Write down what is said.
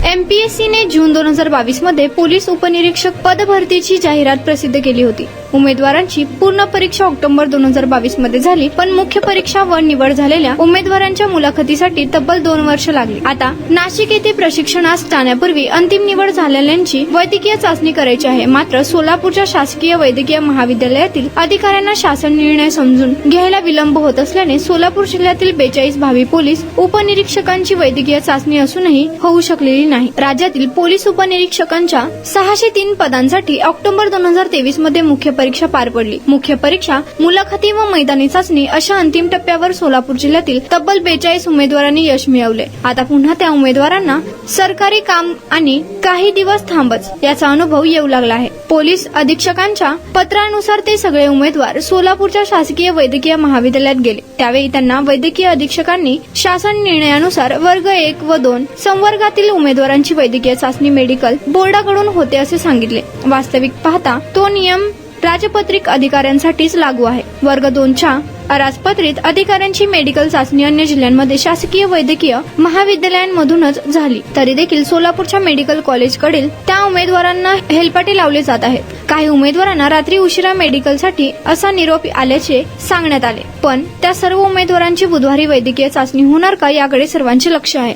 एमपीएससीने जून 2022 मध्ये पोलीस उपनिरीक्षक पद भरतीची जाहिरात प्रसिद्ध केली होती। उमेदवारांची पूर्ण परीक्षा ऑक्टोबर 2022 मध्ये झाली, पण मुख्य परीक्षा व निवड झालेल्या उमेदवारांच्या मुलाखतीसाठी तब्बल 2 वर्ष लागली। आता नाशिक येथे प्रशिक्षणास जाण्यापूर्वी अंतिम निवड झालेल्यांची वैद्यकीय चाचणी करायची आहे। मात्र सोलापूरच्या शासकीय वैद्यकीय महाविद्यालयातील अधिकाऱ्यांना शासन निर्णय समजून घ्यायला विलंब होत असल्याने सोलापूर जिल्ह्यातील 42 भावी पोलीस उपनिरीक्षकांची वैद्यकीय चाचणी असूनही होऊ शकलेली नाही। राज्यातील पोलीस उपनिरीक्षकांच्या 603 पदांसाठी ऑक्टोबर 2023 मध्ये मुख्य परीक्षा पार पडली। मुख्य परीक्षा, मुलाखती व मैदानी चाचणी अशा अंतिम टप्प्यावर सोलापूर जिल्ह्यातील तब्बल 42 उमेदवारांनी यश मिळवले। आता पुन्हा त्या उमेदवारांना सरकारी काम आणि काही दिवस थांबच याचा अनुभव येऊ लागला आहे। पोलीस अधीक्षकांच्या पत्रानुसार ते सगळे उमेदवार सोलापूरच्या शासकीय वैद्यकीय महाविद्यालयात गेले। त्यावेळी त्यांना वैद्यकीय अधीक्षकांनी शासन निर्णयानुसार वर्ग 1 व 2 संवर्गातील उमेदवारांची वैद्यकीय चाचणी मेडिकल बोर्डाकडून होते असे सांगितले। वास्तविक पाहता तो नियम राजपत्रित अधिकाऱ्यांसाठीच लागू आहे। वर्ग 2च्या अराजपत्रित अधिकाऱ्यांची मेडिकल चाचणी अन्य जिल्ह्यांमध्ये शासकीय वैद्यकीय महाविद्यालयांमधूनच झाली, तरी देखील सोलापूरच्या मेडिकल कॉलेजकडील त्या उमेदवारांना हेलपाटे लावले जात आहेत। काही उमेदवारांना रात्री उशिरा मेडिकलसाठी असा निरोप आल्याचे सांगण्यात आले, पण त्या सर्व उमेदवारांची बुधवारी वैद्यकीय चाचणी होणार का याकडे सर्वांचे लक्ष आहे।